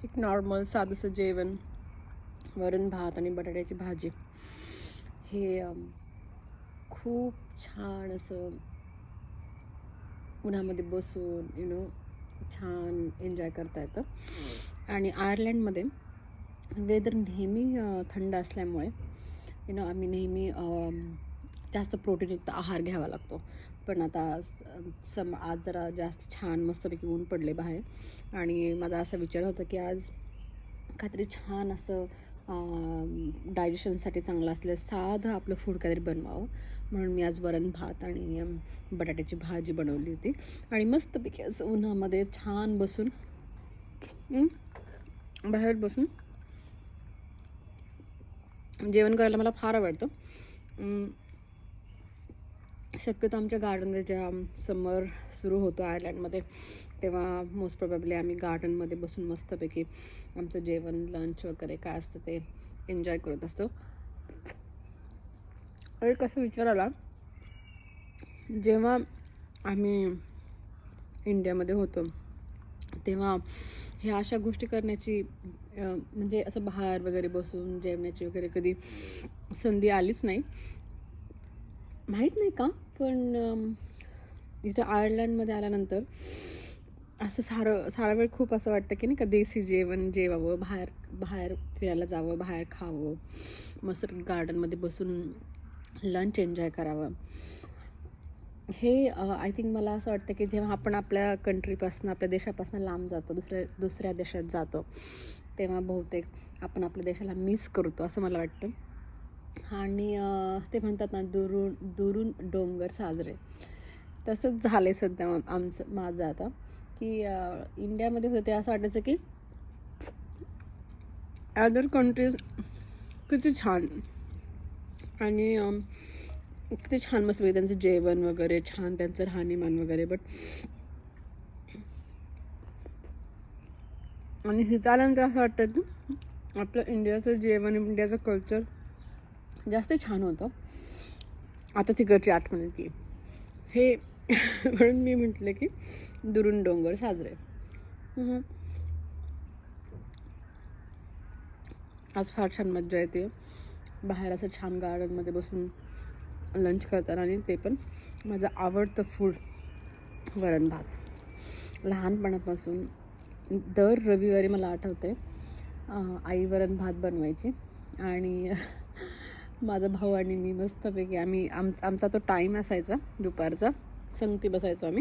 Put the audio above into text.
एक नॉर्मल साधंसं जेवण, वरण भात आणि बटाट्याची भाजी, हे खूप छान असं उन्हामध्ये बसून छान एन्जॉय करता येतं. आणि आयर्लंडमध्ये वेदर नेहमी थंड असल्यामुळे आम्ही नेहमी जास्त प्रोटीनयुक्त आहार घ्यावा लागतो. पण आता आज जरा जास्त छान मस्तपैकी ऊन पडले बाहेर आणि माझा असा विचार होता की आज काहीतरी छान असं डायजेशनसाठी चांगलं असलेलं साधं आपलं फूड काहीतरी बनवावं. म्हणून मी आज वरण भात आणि बटाट्याची भाजी बनवली होती आणि मस्तपैकी असं उन्हामध्ये छान बसून बाहेर बसून जेवण करायला मला फार आवडतं. शक्यतो आमच्या गार्डनमध्ये जेव्हा समर सुरू होतो आयर्लंडमध्ये, तेव्हा मोस्ट प्रोबॅबली आम्ही गार्डनमध्ये बसून मस्तपैकी आमचं जेवण, लंच वगैरे काय असतं ते एन्जॉय करत असतो. आणि कसं विचार आला, जेव्हा आम्ही इंडियामध्ये होतो तेव्हा ह्या अशा गोष्टी करण्याची म्हणजे असं बाहेर वगैरे बसून जेवण्याची वगैरे कधी संधी आलीच नाही. माहीत नाही का, पण इथं आयर्लंडमध्ये आल्यानंतर असं सारा वेळ खूप असं वाटतं की नाही का, देसी जेवण जेवावं, बाहेर फिरायला जावं, बाहेर खावं, मस्त गार्डनमध्ये बसून लंच एन्जॉय करावं. हे आय थिंक मला असं वाटतं की जेव्हा आपण आपल्या कंट्रीपासून, आपल्या देशापासून लांब जातो, दुसऱ्या देशात जातो, तेव्हा बहुतेक आपण आपल्या देशाला मिस करतो असं मला वाटतं. आणि ते म्हणतात ना, दुरून डोंगर साजरे, तसंच झालं आहे सध्या माझं आता, की इंडियामध्ये होते असं वाटायचं की अदर कंट्रीज किती छान आणि किती छान मस्त त्यांचं जेवण वगैरे छान, त्यांचं राहणीमान वगैरे. बट आणि इथं आल्यानंतर असं वाटतं की आपलं इंडियाचं जेवण, इंडियाचं कल्चर जास्त छान होतं. आता तिकडची आठवण येते हे म्हणून मी म्हटलं की दुरून डोंगर साजरे. आज फार छान मज्जा येते बाहेर असं छान गार्डनमध्ये बसून लंच करताना, आणि ते पण माझं आवडतं फूड वरण भात. लहानपणापासून दर रविवारी मला आठवते आई वरण भात बनवायची आणि माझा भाऊ आणि मी मस्तपैकी आम्ही आमचा तो टाईम असायचा दुपारचा, संगती बसायचो आम्ही